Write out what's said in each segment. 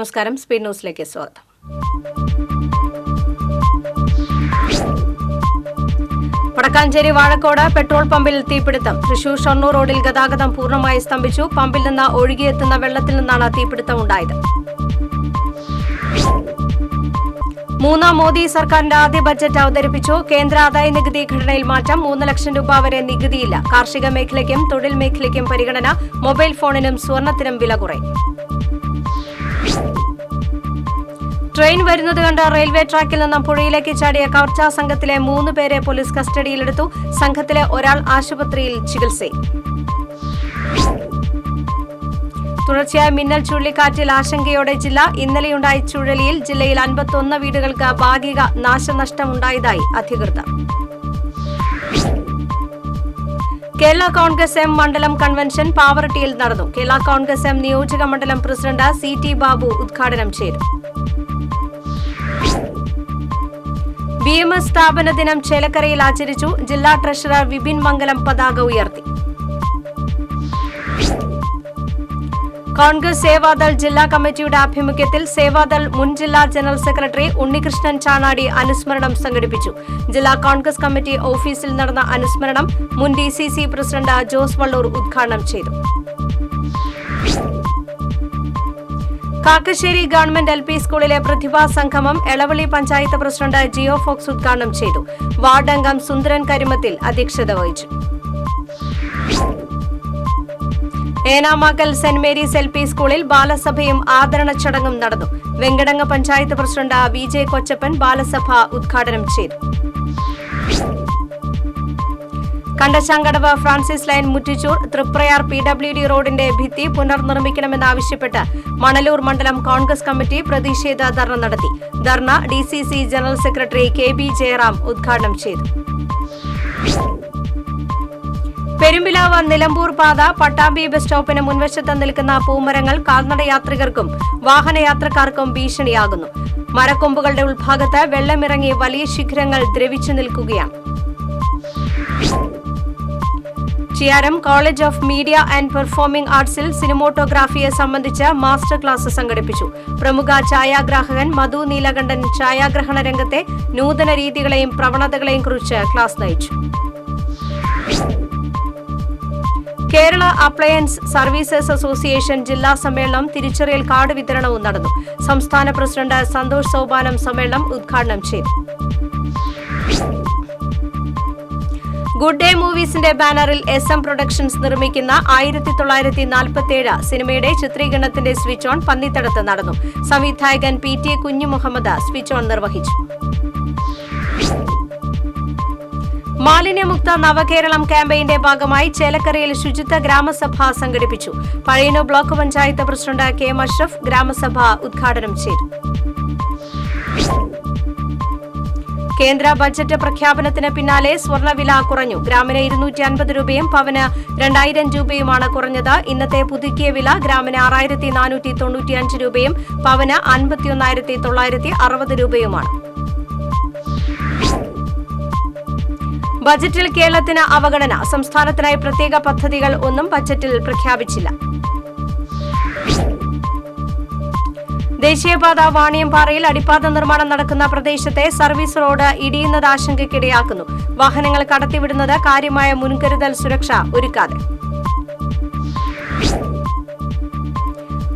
നമസ്കാരം, സ്പീഡ് ന്യൂസിലേക്ക് സ്വാഗതം. വടക്കാഞ്ചേരി വാഴക്കോട് പെട്രോൾ പമ്പിൽ തീപിടുത്തം. തൃശൂർ ഷൊർണൂർ റോഡിൽ ഗതാഗതം പൂർണ്ണമായി സ്തംഭിച്ചു. പമ്പിൽ നിന്ന് ഒഴുകിയെത്തുന്ന വെള്ളത്തിൽ നിന്നാണ് തീപിടുത്തമുണ്ടായത്. മൂന്നാം മോദി സർക്കാരിന്റെ ആദ്യ ബജറ്റ് അവതരിപ്പിച്ചു. കേന്ദ്ര ആദായ നികുതി ഘടനയിൽ മാറ്റം. 3 ലക്ഷം രൂപ വരെ നികുതിയില്ല. കാർഷിക മേഖലയ്ക്കും തൊഴിൽ മേഖലയ്ക്കും പരിഗണന. മൊബൈൽ ഫോണിനും സ്വർണത്തിനും വില കുറയും. ട്രെയിൻ വരുന്നത് കണ്ട് റെയിൽവേ ട്രാക്കിൽ നിന്നും പുഴയിലേക്ക് ചാടിയ കവർച്ചാ സംഘത്തിലെ 3 പേരെ പോലീസ് കസ്റ്റഡിയിലെടുത്തു. സംഘത്തിലെ ഒരാൾ ആശുപത്രിയിൽ ചികിത്സയിൽ. തുടർച്ചയായ മിന്നൽ ചുഴലിക്കാറ്റിൽ ആശങ്കയോടെ ജില്ല. ഇന്നലെയുണ്ടായ ചുഴലിയിൽ ജില്ലയിൽ 51 വീടുകൾക്ക് ഭാഗിക നാശനഷ്ടമുണ്ടായതായി അധികൃതർ. കേരള കോൺഗ്രസ് എം മണ്ഡലം കൺവെൻഷൻ പാവറട്ടിയിൽ നടന്നു. കേരള കോൺഗ്രസ് എം നിയോജക മണ്ഡലം പ്രസിഡന്റ് CT ബാബു ഉദ്ഘാടനം ചെയ്തു. BMS സ്ഥാപന ദിനം ചേലക്കരയിൽ ആചരിച്ചു. ജില്ലാ ട്രഷറർ വിപിൻ മംഗലം പതാക ഉയർത്തി. കോൺഗ്രസ് സേവാദൾ ജില്ലാ കമ്മിറ്റിയുടെ ആഭിമുഖ്യത്തിൽ സേവാദൾ മുൻ ജില്ലാ ജനറൽ സെക്രട്ടറി ഉണ്ണികൃഷ്ണൻ ചാണാടി അനുസ്മരണം സംഘടിപ്പിച്ചു. ജില്ലാ കോൺഗ്രസ് കമ്മിറ്റി ഓഫീസിൽ നടന്ന അനുസ്മരണം മുൻ DCC പ്രസിഡന്റ് ജോസ് വള്ളൂർ ഉദ്ഘാടനം ചെയ്തു. കാക്കശ്ശേരി ഗവൺമെന്റ് LP സ്കൂളിലെ പ്രതിഭാ സംഗമം എളവള്ളി പഞ്ചായത്ത് പ്രസിഡന്റ് ജിയോ ഫോക്സ് ഉദ്ഘാടനം ചെയ്തു. വാർഡ് അംഗം സുന്ദരൻ കരിമത്തിൽ അധ്യക്ഷത വഹിച്ചു. ഏനാമാക്കൽ സെന്റ് മേരീസ് LP സ്കൂളിൽ ബാലസഭയും ആദരണ ചടങ്ങും നടന്നു. വെങ്കടങ്ങ പഞ്ചായത്ത് പ്രസിഡന്റ് VJ കൊച്ചപ്പൻ ബാലസഭ ഉദ്ഘാടനം ചെയ്തു. Kandassankadavu Francis line Muttichur Triprayar PWD റോഡിന്റെ ഭിത്തി പുനർനിർമ്മിക്കണമെന്നാവശ്യപ്പെട്ട് മണലൂർ മണ്ഡലം കോൺഗ്രസ് കമ്മിറ്റി പ്രതിഷേധ ധർണ നടത്തി. Dharna DCC general secretary KB Jayaram ഉദ്ഘാടനം ചെയ്തു. പെരുമ്പിലാവ് നിലമ്പൂർ പാത പട്ടാമ്പി ബസ് സ്റ്റോപ്പിന് മുൻവശത്ത് നിൽക്കുന്ന പൂമരങ്ങൾ കാൽനടയാത്രികർക്കും വാഹനയാത്രക്കാർക്കും ഭീഷണിയാകുന്നു. മരക്കൊമ്പുകളുടെ ഉൾഭാഗത്ത് വെള്ളമിറങ്ങി വലിയ ശിഖരങ്ങൾ ദ്രവിച്ചു നിൽക്കുകയാണ്. Chiyaram college of media and performing ആർട്സിൽ സിനിമോട്ടോഗ്രാഫിയെ സംബന്ധിച്ച് മാസ്റ്റർ ക്ലാസ് സംഘടിപ്പിച്ചു. പ്രമുഖ ഛായാഗ്രാഹകൻ മധു നീലകണ്ഠൻ ഛായാഗ്രഹണ രംഗത്തെ നൂതന രീതികളെയും പ്രവണതകളെയും കുറിച്ച് ക്ലാസ് നയിച്ചു. കേരള അപ്ലയൻസ് സർവീസസ് അസോസിയേഷൻ ജില്ലാ സമ്മേളനം തിരിച്ചറിയൽ കാർഡ് വിതരണവും നടന്നു. സംസ്ഥാന പ്രസിഡന്റ് സന്തോഷ് സോപാനം സമ്മേളനം ഉദ്ഘാടനം ചെയ്തു. ഗുഡ് ഡേ മൂവീസിന്റെ ബാനറിൽ SM പ്രൊഡക്ഷൻസ് നിർമ്മിക്കുന്ന 1947 സിനിമയുടെ ചിത്രീകരണത്തിന്റെ സ്വിച്ച് ഓൺ പന്നിത്തടത്ത് നടന്നു. സംവിധായകൻ PT കുഞ്ഞുമുഹമ്മദ് സ്വിച്ച് ഓൺ നിർവഹിച്ചു. മാലിന്യമുക്ത നവകേരളം ക്യാമ്പയിന്റെ ഭാഗമായി ചേലക്കരയിൽ ശുചിത്വ ഗ്രാമസഭ സംഘടിപ്പിച്ചു. Pazhayannur block panchayat president K. Ashraf ഗ്രാമസഭ ഉദ്ഘാടനം ചെയ്തു. കേന്ദ്ര ബജറ്റ് പ്രഖ്യാപനത്തിന് പിന്നാലെ സ്വർണ്ണവില കുറഞ്ഞു. ഗ്രാമിന് 250 രൂപയും പവന് 2000 രൂപയുമാണ് കുറഞ്ഞത്. ഇന്നത്തെ പുതുക്കിയ വില ഗ്രാമിന് 6495 രൂപയും പവന് 51,960 രൂപയുമാണ്. ബജറ്റിൽ കേരളത്തിന് അവഗണന. സംസ്ഥാനത്തിനായി പ്രത്യേക പദ്ധതികൾ ഒന്നും ബജറ്റിൽ പ്രഖ്യാപിച്ചില്ല. ദേശീയപാത വാണിയംപാറയിൽ അടിപ്പാത നിർമ്മാണം നടക്കുന്ന പ്രദേശത്തെ സർവീസ് റോഡ് ഇടിയുന്നത് ആശങ്കയ്ക്കിടയാക്കുന്നു. വാഹനങ്ങൾ കടത്തിവിടുന്നത് കാര്യമായ മുൻകരുതൽ സുരക്ഷ ഒരുക്കാതെ.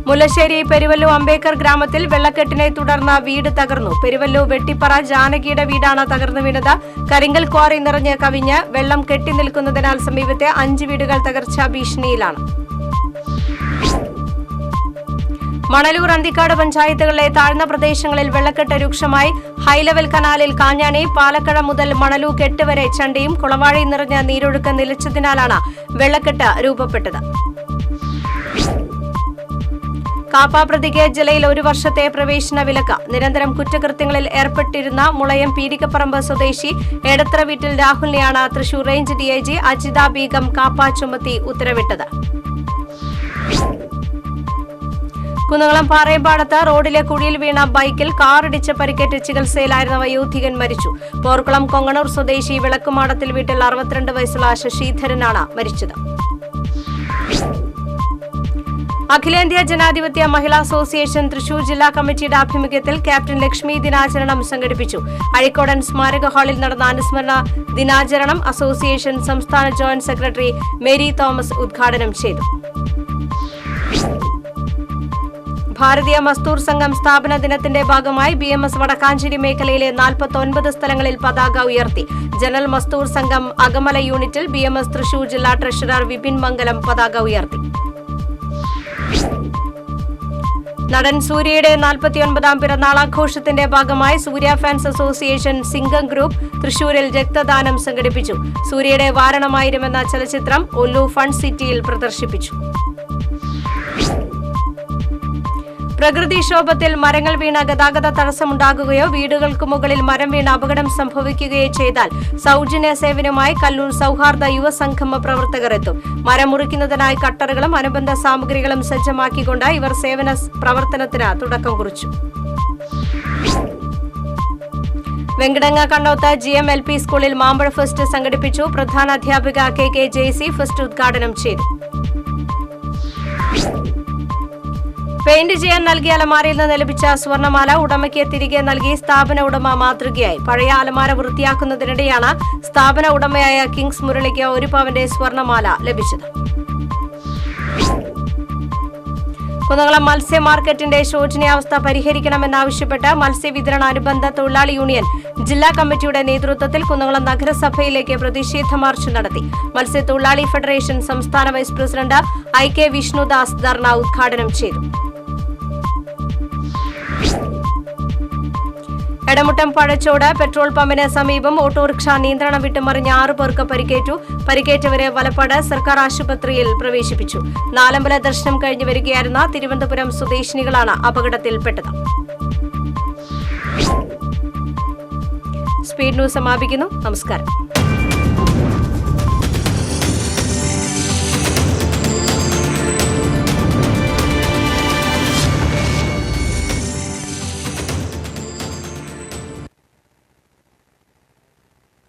മുല്ലശ്ശേരി പെരുവല്ലു അംബേദ്കർ ഗ്രാമത്തിൽ വെള്ളക്കെട്ടിനെ തുടർന്ന് വീട് തകർന്നു. പെരുവല്ലു വെട്ടിപ്പറ ജാനകിയുടെ വീടാണ് തകർന്നു വീണത്. കരിങ്കൽ ക്വാറി നിറഞ്ഞ് കവിഞ്ഞ് വെള്ളം കെട്ടിനിൽക്കുന്നതിനാൽ സമീപത്തെ 5 വീടുകൾ തകർച്ചാ ഭീഷണിയിലാണ്. മണലൂർ അന്തിക്കാട് പഞ്ചായത്തുകളിലെ താഴ്ന്ന പ്രദേശങ്ങളിൽ വെള്ളക്കെട്ട് രൂക്ഷമായി. ഹൈലെവൽ കനാലിൽ കാഞ്ഞാണി പാലക്കഴ മുതൽ മണലു കെട്ട് വരെ ചണ്ടിയും കുളവാഴയും നിറഞ്ഞ നീരൊഴുക്ക് നിലച്ചതിനാലാണ് വെള്ളക്കെട്ട് രൂപപ്പെട്ടത്. കാപ്പാപ്രതിക്ക് ജില്ലയിൽ 1 വർഷത്തെ പ്രവേശന വിലക്ക്. നിരന്തരം കുറ്റകൃത്യങ്ങളിൽ ഏർപ്പെട്ടിരുന്ന മുളയം പീടികപ്പറമ്പ് സ്വദേശി എടത്ര വീട്ടിൽ രാഹുലിനെയാണ് തൃശൂർ റേഞ്ച് DIG അജിത ബീഗം കാപ്പ ചുമത്തി ഉത്തരവിട്ടത്. കുന്നംകുളം പാറയമ്പാടത്ത് റോഡിലെ കുഴിയിൽ വീണ ബൈക്കിൽ കാറിടിച്ച് പരിക്കേറ്റ് ചികിത്സയിലായിരുന്ന വയോധികൻ മരിച്ചു. പോർക്കുളം കൊങ്ങണൂർ സ്വദേശി വിളക്കുമാടത്തിൽ വീട്ടിൽ 62 വയസ്സുള്ള ശശിധരനാണ് മരിച്ചത്. അഖിലേന്ത്യാ ജനാധിപത്യ മഹിളാ അസോസിയേഷൻ തൃശൂർ ജില്ലാ കമ്മിറ്റിയുടെ ആഭിമുഖ്യത്തിൽ ക്യാപ്റ്റൻ ലക്ഷ്മി ദിനാചരണം സംഘടിപ്പിച്ചു. അഴീക്കോടൻ സ്മാരക ഹാളിൽ നടന്ന അനുസ്മരണ ദിനാചരണം അസോസിയേഷൻ സംസ്ഥാന ജോയിന്റ് സെക്രട്ടറി മേരി തോമസ് ഉദ്ഘാടനം ചെയ്തു. ഭാരതീയ മസ്ദൂർ സംഘം സ്ഥാപന ദിനത്തിന്റെ ഭാഗമായി BMS വടക്കാഞ്ചേരി മേഖലയിലെ 49 സ്ഥലങ്ങളിൽ പതാക ഉയർത്തി. ജനറൽ മസ്ദൂർ സംഘം അകമല യൂണിറ്റിൽ BMS തൃശൂർ ജില്ലാ ട്രഷറർ വിപിൻ മംഗലം പതാക ഉയർത്തി. നടൻ സൂര്യയുടെ 49ാം പിറന്നാളാഘോഷത്തിന്റെ ഭാഗമായി സൂര്യ ഫാൻസ് അസോസിയേഷൻ സിംഗം ഗ്രൂപ്പ് തൃശൂരിൽ രക്തദാനം സംഘടിപ്പിച്ചു. സൂര്യയുടെ വാരണമായിരം എന്ന ചലച്ചിത്രം ഒല്ലു ഫണ്ട് സിറ്റിയിൽ പ്രദർശിപ്പിച്ചു. പ്രകൃതിക്ഷോഭത്തിൽ മരങ്ങൾ വീണ ഗതാഗത തടസ്സമുണ്ടാകുകയോ വീടുകൾക്ക് മുകളിൽ മരം വീണ് അപകടം സംഭവിക്കുകയോ ചെയ്താൽ സൗജന്യ സേവനവുമായി കല്ലൂർ സൌഹാർദ്ദ യുവസംഗമ പ്രവർത്തകർ എത്തും. മരം മുറിക്കുന്നതിനായി കട്ടറുകളും അനുബന്ധ സാമഗ്രികളും സജ്ജമാക്കിക്കൊണ്ട് ഇവർ സേവന പ്രവർത്തനത്തിന് തുടക്കം കുറിച്ചു. വെങ്കടങ്ങ കണ്ണോത്ത് GM LP സ്കൂളിൽ മാമ്പഴ ഫെസ്റ്റ് സംഘടിപ്പിച്ചു. പ്രധാന അധ്യാപിക KK ജെയ്സി ഫെസ്റ്റ് ഉദ്ഘാടനം ചെയ്തു. പെയിന്റ് ചെയ്യാൻ നൽകിയ അലമാരയിൽ നിന്ന് ലഭിച്ച സ്വർണ്ണമാല ഉടമയ്ക്ക് തിരികെ നൽകി സ്ഥാപന ഉടമ മാതൃകയായി. പഴയ അലമാര വൃത്തിയാക്കുന്നതിനിടെയാണ് സ്ഥാപന ഉടമയായ കിങ്സ് മുരളിക്ക് 1 പവന്റെ സ്വർണ്ണമാല ലഭിച്ചത്. കുന്നംകുളം മത്സ്യ മാർക്കറ്റിന്റെ ശോചനീയാവസ്ഥ പരിഹരിക്കണമെന്നാവശ്യപ്പെട്ട് മത്സ്യവിതരണ അനുബന്ധ തൊഴിലാളി യൂണിയൻ ജില്ലാ കമ്മിറ്റിയുടെ നേതൃത്വത്തിൽ കുന്നംകുളം നഗരസഭയിലേക്ക് പ്രതിഷേധ മാർച്ച് നടത്തി. മത്സ്യത്തൊഴിലാളി ഫെഡറേഷൻ സംസ്ഥാന വൈസ് പ്രസിഡന്റ് IK വിഷ്ണുദാസ് ധർണ ഉദ്ഘാടനം ചെയ്തു. എടമുട്ടം പഴച്ചോട് പെട്രോൾ പമ്പിന് സമീപം ഓട്ടോറിക്ഷ നിയന്ത്രണം വിട്ട് മറിഞ്ഞ 6 പേർക്ക് പരിക്കേറ്റു. പരിക്കേറ്റവരെ വലപ്പാട് സർക്കാർ ആശുപത്രിയിൽ പ്രവേശിപ്പിച്ചു. നാലമ്പല ദർശനം കഴിഞ്ഞു വരികയായിരുന്ന തിരുവനന്തപുരം സ്വദേശിനികളാണ് അപകടത്തിൽപ്പെട്ടത്. സ്പീഡ് ന്യൂസ് സമാപിക്കുന്നു. നമസ്കാരം.